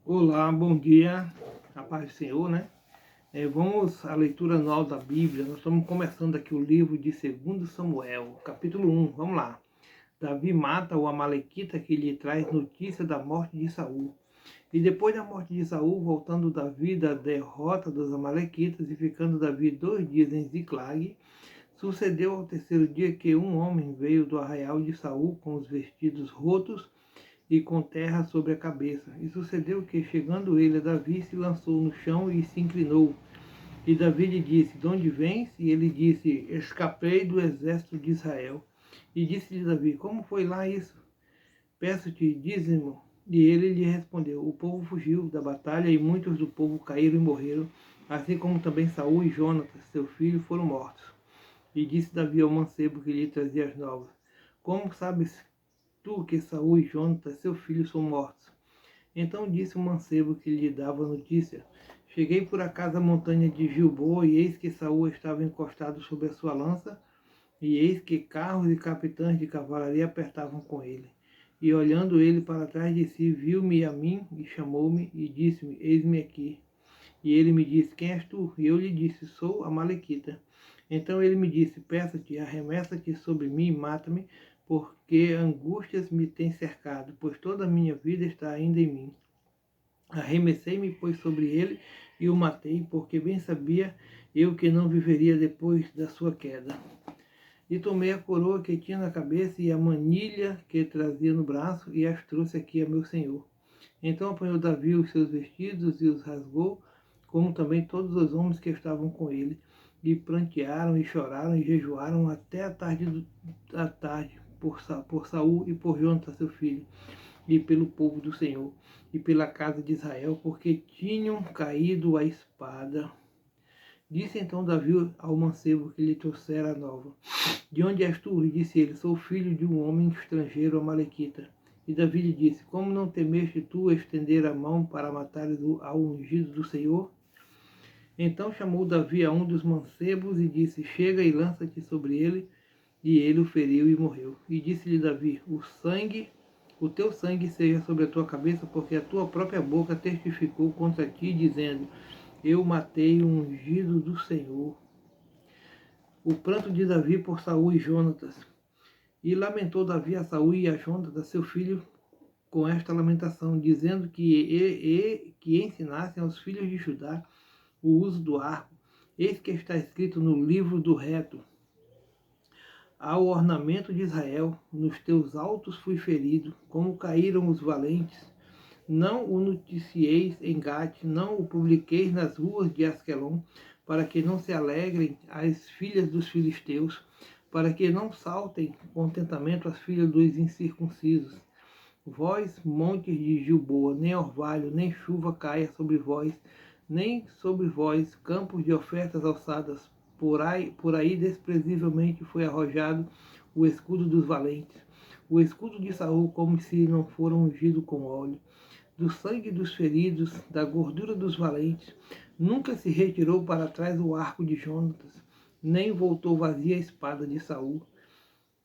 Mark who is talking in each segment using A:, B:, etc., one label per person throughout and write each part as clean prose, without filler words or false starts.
A: Olá, bom dia, a paz do Senhor, né? Vamos à leitura anual da Bíblia. Nós estamos começando aqui o livro de 2 Samuel, capítulo 1. Vamos lá. Davi mata o amalequita que lhe traz notícia da morte de Saul. E depois da morte de Saul, voltando Davi da derrota dos amalequitas e ficando Davi 2 dias em Ziclag, sucedeu ao terceiro dia que um homem veio do arraial de Saul com os vestidos rotos e com terra sobre a cabeça. E sucedeu que, chegando ele a Davi, se lançou no chão e se inclinou. E Davi lhe disse: De onde vens? E ele disse: Escapei do exército de Israel. E disse-lhe Davi: Como foi lá isso? Peço-te dízimo. E ele lhe respondeu: O povo fugiu da batalha e muitos do povo caíram e morreram, assim como também Saul e Jonatas, seu filho, foram mortos. E disse Davi ao mancebo que lhe trazia as novas: Como sabes tu que Saul e Jonatas, seu filho, são mortos? Então disse o mancebo que lhe dava a notícia: Cheguei por acaso à montanha de Gilboa, e eis que Saul estava encostado sobre a sua lança, e eis que carros e capitães de cavalaria apertavam com ele. E olhando ele para trás de si, viu-me a mim, e chamou-me, e disse-me: Eis-me aqui. E ele me disse: Quem és tu? E eu lhe disse: Sou a Malequita. Então ele me disse: Peço-te, arremessa-te sobre mim e mata-me, porque angústias me têm cercado, pois toda a minha vida está ainda em mim. Arremessei-me, pois, sobre ele e o matei, porque bem sabia eu que não viveria depois da sua queda. E tomei a coroa que tinha na cabeça e a manilha que trazia no braço, e as trouxe aqui a meu senhor. Então apanhou Davi os seus vestidos e os rasgou, como também todos os homens que estavam com ele, e prantearam e choraram e jejuaram até a tarde por Saul e por Jonatas seu filho, e pelo povo do Senhor, e pela casa de Israel, porque tinham caído a espada. Disse então Davi ao mancebo que lhe trouxera a nova: De onde és tu? E disse ele: Sou filho de um homem estrangeiro amalequita. E Davi lhe disse: Como não temeste tu estender a mão para matares ao ungido do Senhor? Então chamou Davi a um dos mancebos e disse: Chega e lança-te sobre ele. E ele o feriu e morreu. E disse-lhe Davi: o teu sangue seja sobre a tua cabeça, porque a tua própria boca testificou contra ti, dizendo: Eu matei o ungido do Senhor. O pranto de Davi por Saul e Jonatas. E lamentou Davi a Saul e a Jonatas, seu filho, com esta lamentação, dizendo que ensinassem aos filhos de Judá o uso do arco. Eis que está escrito no livro do reto: Ao ornamento de Israel, nos teus altos fui ferido, como caíram os valentes. Não o noticieis em Gate, não o publiqueis nas ruas de Asquelon, para que não se alegrem as filhas dos filisteus, para que não saltem contentamento as filhas dos incircuncisos. Vós, montes de Gilboa, nem orvalho, nem chuva caia sobre vós, nem sobre vós, campos de ofertas alçadas. Por aí desprezivelmente foi arrojado o escudo dos valentes, o escudo de Saul, como se não fora ungido com óleo. Do sangue dos feridos, da gordura dos valentes, nunca se retirou para trás o arco de Jonatas, nem voltou vazia a espada de Saul.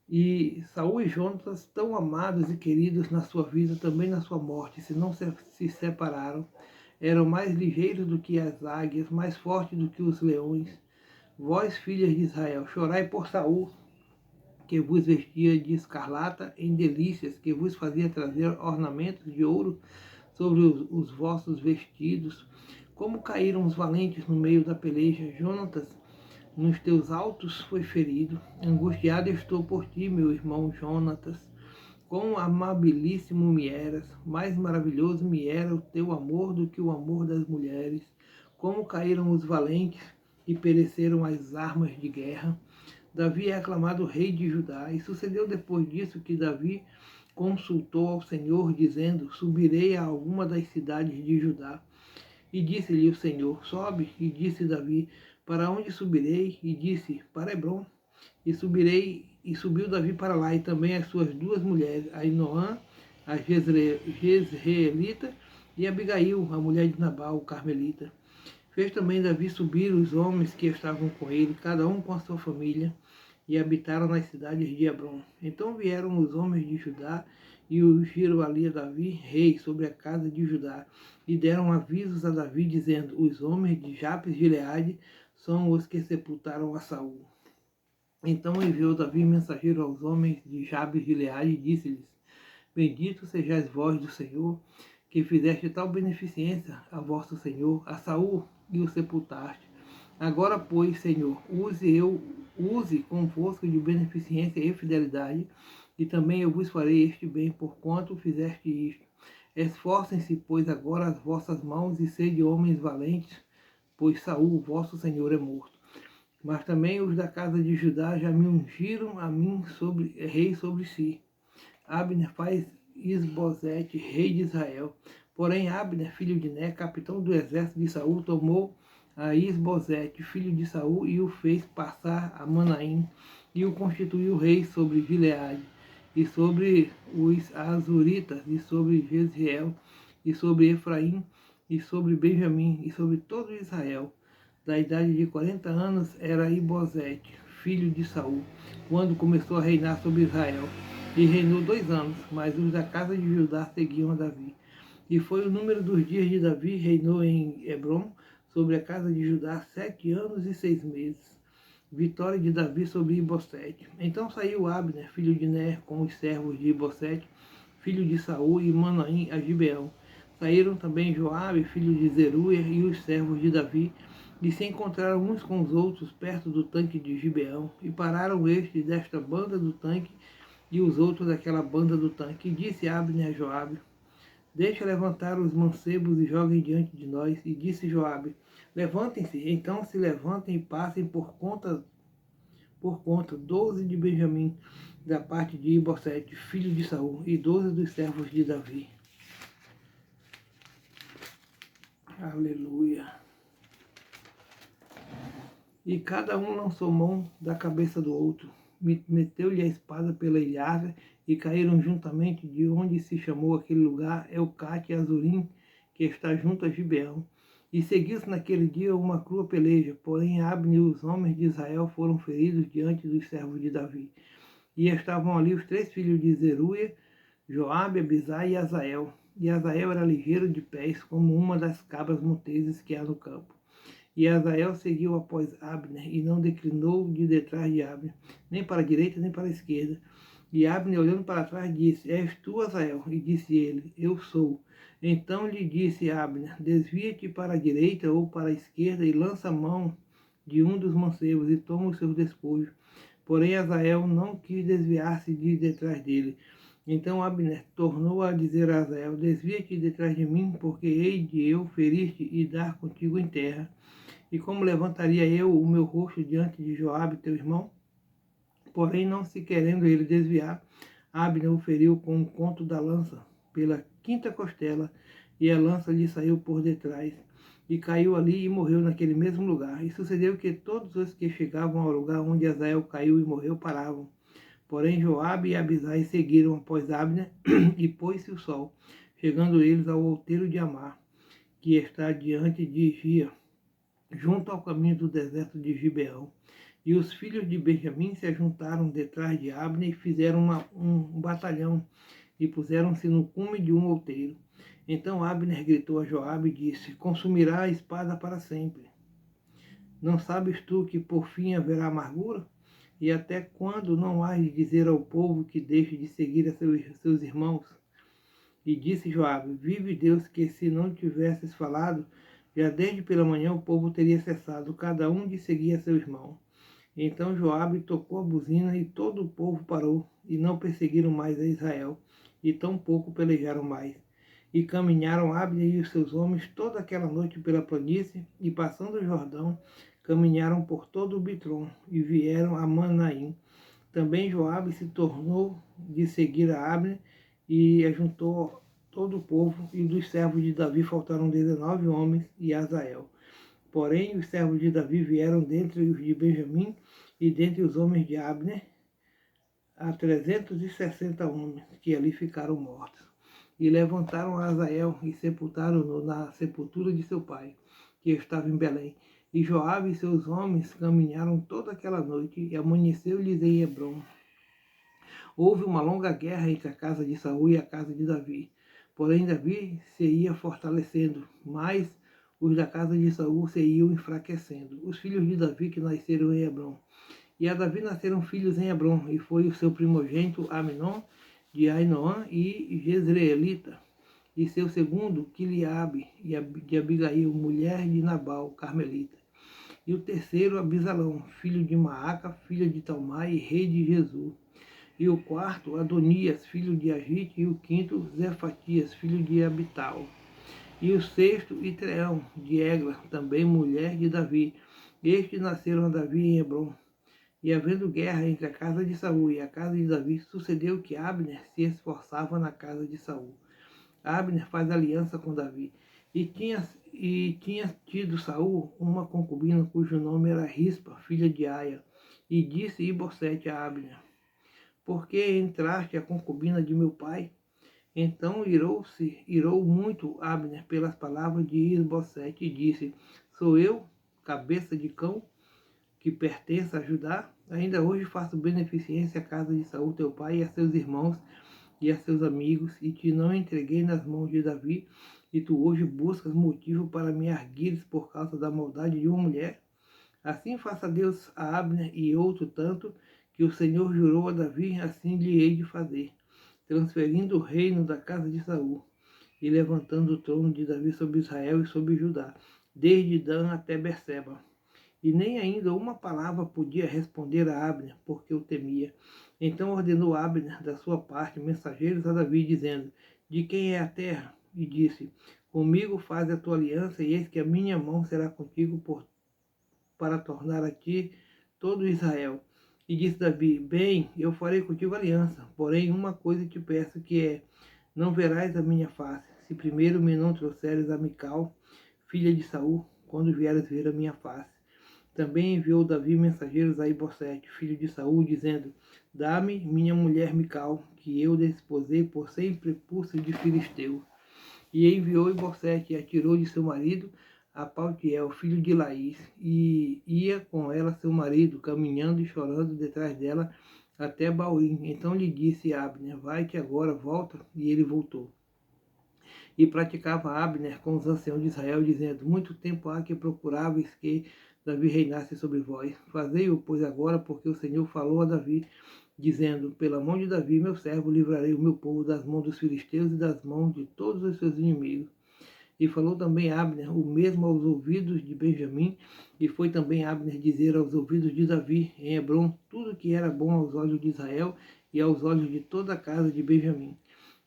A: E Saul e Jonatas, tão amados e queridos na sua vida, também na sua morte, se não se separaram, eram mais ligeiros do que as águias, mais fortes do que os leões. Vós, filhas de Israel, chorai por Saul, que vos vestia de escarlata em delícias, que vos fazia trazer ornamentos de ouro sobre os vossos vestidos. Como caíram os valentes no meio da peleja. Jonatas, nos teus altos foi ferido. Angustiado estou por ti, meu irmão Jonatas. Quão amabilíssimo me eras, mais maravilhoso me era o teu amor do que o amor das mulheres. Como caíram os valentes e pereceram as armas de guerra. Davi é aclamado rei de Judá. E sucedeu depois disso que Davi consultou ao Senhor, dizendo: Subirei a alguma das cidades de Judá. E disse-lhe o Senhor: Sobe. E disse Davi: Para onde subirei? E disse: Para Hebrom. E subiu Davi para lá, e também as suas duas mulheres, Ainoã, a Jezreelita, e Abigail, a mulher de Nabal, o Carmelita. Fez também Davi subir os homens que estavam com ele, cada um com a sua família, e habitaram nas cidades de Hebrom. Então vieram os homens de Judá e ungiram ali a Davi rei sobre a casa de Judá, e deram avisos a Davi, dizendo: os homens de Jabes de Gileade são os que sepultaram a Saul. Então enviou Davi mensageiro aos homens de Jabes de Gileade e disse-lhes: bendito sejais vós do Senhor, que fizeste tal beneficência a vosso Senhor, a Saul, e o sepultaste. Agora, pois, Senhor, use convosco de beneficência e fidelidade, e também eu vos farei este bem, porquanto fizeste isto. Esforcem-se, pois, agora as vossas mãos, e sede homens valentes, pois Saul, vosso Senhor, é morto. Mas também os da casa de Judá já me ungiram a mim rei sobre si. Abner faz Isbosete rei de Israel. Porém Abner, filho de Ner, capitão do exército de Saul, tomou a Isbosete, filho de Saul, e o fez passar a Manaim, e o constituiu rei sobre Gileade, e sobre os Azuritas, e sobre Jezreel, e sobre Efraim, e sobre Benjamim, e sobre todo Israel. Da idade de 40 anos era Ibosete, filho de Saul, quando começou a reinar sobre Israel. E reinou 2 anos, mas os da casa de Judá seguiam a Davi. E foi o número dos dias de Davi, reinou em Hebrom, sobre a casa de Judá, 7 anos e 6 meses. Vitória de Davi sobre Ibosete. Então saiu Abner, filho de Ner, com os servos de Ibosete, filho de Saul, e Manaim a Gibeão. Saíram também Joabe, filho de Zeruia, e os servos de Davi, e se encontraram uns com os outros perto do tanque de Gibeão, e pararam estes desta banda do tanque e os outros daquela banda do tanque. E disse Abner a Joabe: deixa levantar os mancebos e joguem diante de nós. E disse Joabe: levantem-se. Então se levantem e passem por conta 12 de Benjamim, da parte de Ibosete, filho de Saul, e 12 dos servos de Davi. Aleluia. E cada um lançou mão da cabeça do outro, meteu-lhe a espada pela ilharga, e caíram juntamente de onde se chamou aquele lugar Elcate e Azurim, que está junto a Gibeão. E seguiu-se naquele dia uma crua peleja, porém Abner e os homens de Israel foram feridos diante dos servos de Davi. E estavam ali os 3 filhos de Zeruia, Joabe, Abisai e Azael. E Azael era ligeiro de pés, como uma das cabras monteses que há no campo. E Azael seguiu após Abner, e não declinou de detrás de Abner, nem para a direita, nem para a esquerda. E Abner, olhando para trás, disse: és tu, Azael? E disse ele: eu sou. Então lhe disse Abner: desvia-te para a direita ou para a esquerda, e lança a mão de um dos mancebos, e toma os seus despojos. Porém Azael não quis desviar-se de detrás dele. Então Abner tornou a dizer a Azael: desvia-te detrás de mim, porque hei de eu ferir-te e dar contigo em terra. E como levantaria eu o meu rosto diante de Joabe, teu irmão? Porém, não se querendo ele desviar, Abner o feriu com um conto da lança pela 5ª costela, e a lança lhe saiu por detrás, e caiu ali e morreu naquele mesmo lugar. E sucedeu que todos os que chegavam ao lugar onde Azael caiu e morreu paravam. Porém, Joabe e Abisai seguiram após Abner, e pôs-se o sol, chegando eles ao outeiro de Amar, que está diante de Gia, junto ao caminho do deserto de Gibeão. E os filhos de Benjamim se ajuntaram detrás de Abner e fizeram um batalhão, e puseram-se no cume de um outeiro. Então Abner gritou a Joabe e disse: consumirá a espada para sempre. Não sabes tu que por fim haverá amargura? E até quando não hás de dizer ao povo que deixe de seguir a seus irmãos? E disse Joabe: vive Deus, que se não tivesses falado, já desde pela manhã o povo teria cessado, cada um de seguir a seu irmão. Então Joabe tocou a buzina, e todo o povo parou, e não perseguiram mais a Israel, e tampouco pelejaram mais. E caminharam Abner e os seus homens toda aquela noite pela planície, e passando o Jordão, caminharam por todo o Bitrom, e vieram a Manaim. Também Joabe se tornou de seguir a Abner, e ajuntou todo o povo, e dos servos de Davi faltaram 19 homens e Azael. Porém, os servos de Davi vieram dentre os de Benjamim e dentre os homens de Abner, a 360 homens, que ali ficaram mortos. E levantaram a Azael e sepultaram-no na sepultura de seu pai, que estava em Belém. E Joabe e seus homens caminharam toda aquela noite, e amanheceu-lhes em Hebrom. Houve uma longa guerra entre a casa de Saul e a casa de Davi. Porém, Davi se ia fortalecendo, mas os da casa de Saul se iam enfraquecendo. Os filhos de Davi que nasceram em Hebrom. E a Davi nasceram filhos em Hebrom, e foi o seu primogênito Aminon, de Ainoã e Jezreelita, e seu segundo, Quiliabe, de Abigail, mulher de Nabal, Carmelita. E o terceiro, Abisalão, filho de Maaca, filha de Talmai, rei de Jesus. E o quarto, Adonias, filho de Agite, e o quinto, Zefatias, filho de Abital. E o sexto, Itreão, de Egla, também mulher de Davi. Estes nasceram a Davi em Hebrom. E havendo guerra entre a casa de Saul e a casa de Davi, sucedeu que Abner se esforçava na casa de Saul. Abner faz aliança com Davi. E tinha tido Saul uma concubina cujo nome era Rispa, filha de Aia. E disse Ibosete a Abner: Por que entraste a concubina de meu pai? Então irou muito Abner pelas palavras de Isbosete e disse: Sou eu, cabeça de cão, que pertence a Judá? Ainda hoje faço beneficência à casa de Saul teu pai e a seus irmãos e a seus amigos, e te não entreguei nas mãos de Davi, e tu hoje buscas motivo para me arguires por causa da maldade de uma mulher? Assim faça Deus a Abner e outro tanto, que o Senhor jurou a Davi, assim lhe hei de fazer, transferindo o reino da casa de Saul, e levantando o trono de Davi sobre Israel e sobre Judá, desde Dan até Berseba. E nem ainda uma palavra podia responder a Abner, porque o temia. Então ordenou Abner, da sua parte, mensageiros a Davi, dizendo: De quem é a terra? E disse: Comigo faz a tua aliança, e eis que a minha mão será contigo para tornar a ti todo Israel. E disse Davi: Bem, eu farei contigo aliança, porém uma coisa te peço, que é: não verás a minha face, se primeiro me não trouxeres a Mical, filha de Saul, quando vieres ver a minha face. Também enviou Davi mensageiros a Ibosete, filho de Saul, dizendo: Dá-me minha mulher Mical, que eu desposei por 100 prepúcios de filisteu. E enviou Ibosete e atirou de seu marido a Paltiel, filho de Laís, e ia com ela seu marido, caminhando e chorando detrás dela até Bauim. Então lhe disse Abner: Vai-te agora, volta. E ele voltou. E praticava Abner com os anciãos de Israel, dizendo: Muito tempo há que procuráveis que Davi reinasse sobre vós. Fazei-o, pois, agora, porque o Senhor falou a Davi, dizendo: Pela mão de Davi, meu servo, livrarei o meu povo das mãos dos filisteus e das mãos de todos os seus inimigos. E falou também Abner o mesmo aos ouvidos de Benjamim, e foi também Abner dizer aos ouvidos de Davi, em Hebrom, tudo que era bom aos olhos de Israel e aos olhos de toda a casa de Benjamim.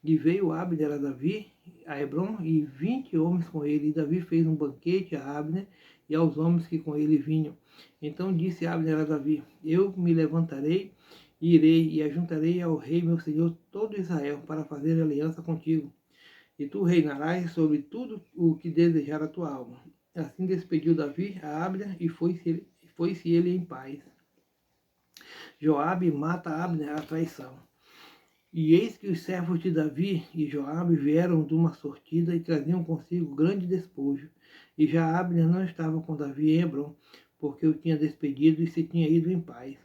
A: E veio Abner a Davi, a Hebrom, e 20 homens com ele. E Davi fez um banquete a Abner e aos homens que com ele vinham. Então disse Abner a Davi: Eu me levantarei, e irei, e ajuntarei ao rei meu senhor todo Israel, para fazer aliança contigo. E tu reinarás sobre tudo o que desejar a tua alma. Assim despediu Davi a Abner, e foi-se ele em paz. Joabe mata Abner à traição. E eis que os servos de Davi e Joabe vieram de uma sortida e traziam consigo grande despojo. E já Abner não estava com Davi em Hebrom, porque o tinha despedido e se tinha ido em paz.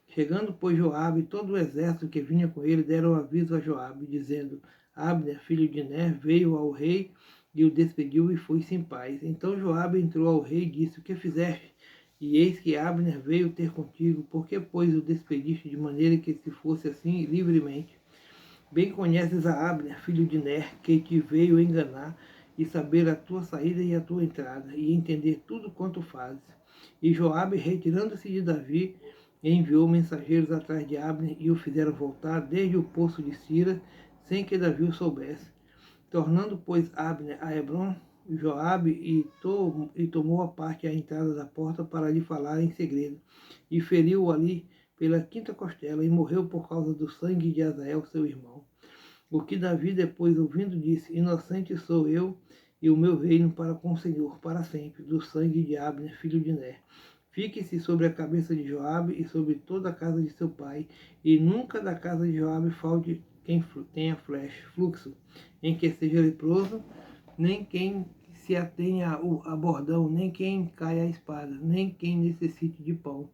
A: Chegando, pois, Joabe e todo o exército que vinha com ele deram aviso a Joabe, dizendo: Abner, filho de Ner, veio ao rei e o despediu e foi-se em paz. Então Joabe entrou ao rei e disse: O que fizeste? E eis que Abner veio ter contigo, por que, pois, o despediste de maneira que se fosse assim livremente? Bem conheces a Abner, filho de Ner, que te veio enganar, e saber a tua saída e a tua entrada, e entender tudo quanto fazes. E Joabe, retirando-se de Davi, enviou mensageiros atrás de Abner, e o fizeram voltar desde o poço de Sira, sem que Davi o soubesse. Tornando, pois, Abner a Hebrom, Joabe e tomou a parte à entrada da porta para lhe falar em segredo, e feriu-o ali pela quinta costela, e morreu por causa do sangue de Azael, seu irmão. O que Davi, depois ouvindo, disse: Inocente sou eu e o meu reino para com o Senhor, para sempre, do sangue de Abner, filho de Ner. Fique-se sobre a cabeça de Joabe e sobre toda a casa de seu pai, e nunca da casa de Joabe falte quem tenha fluxo, em que seja leproso, nem quem se atenha a bordão, nem quem caia a espada, nem quem necessite de pão.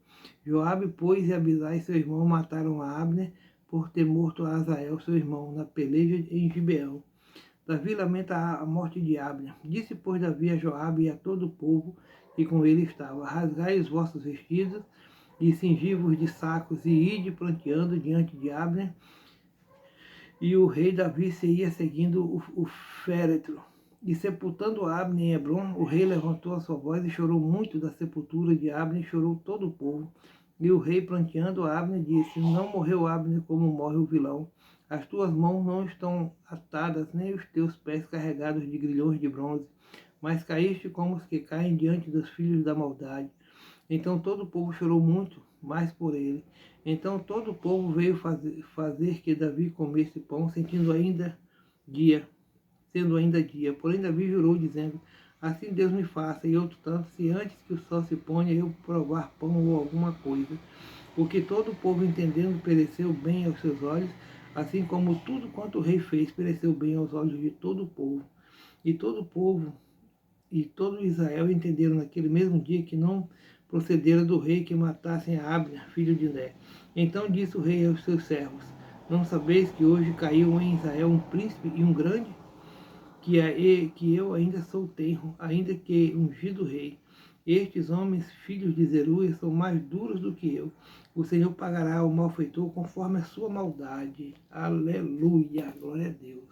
A: Joabe, pois, e Abisai, seu irmão, mataram a Abner, por ter morto a Azael, seu irmão, na peleja em Gibeão. Davi lamenta a morte de Abner. Disse, pois, Davi a Joabe e a todo o povo que com ele estava: rasgai os vossos vestidos e cingi-vos de sacos e ide pranteando diante de Abner. E o rei Davi se ia seguindo o féretro. E sepultando Abner em Hebrom, o rei levantou a sua voz e chorou muito da sepultura de Abner, e chorou todo o povo. E o rei, pranteando Abner, disse: não morreu Abner como morre o vilão. As tuas mãos não estão atadas, nem os teus pés carregados de grilhões de bronze, mas caíste como os que caem diante dos filhos da maldade. Então todo o povo chorou muito mais por ele. Então todo o povo veio fazer que Davi comesse pão, sendo ainda dia. Porém Davi jurou, dizendo: assim Deus me faça, e outro tanto, se antes que o sol se ponha eu provar pão ou alguma coisa. Porque todo o povo, entendendo, pereceu bem aos seus olhos, assim como tudo quanto o rei fez pereceu bem aos olhos de todo o povo. E todo o povo e todo Israel entenderam naquele mesmo dia que não procedera do rei que matassem a Abner, filho de Ner. Então disse o rei aos seus servos: não sabeis que hoje caiu em Israel um príncipe e um grande? Que eu ainda sou tenro, ainda que ungido rei. Estes homens, filhos de Zeruia, são mais duros do que eu. O Senhor pagará ao malfeitor conforme a sua maldade. Aleluia, glória a Deus.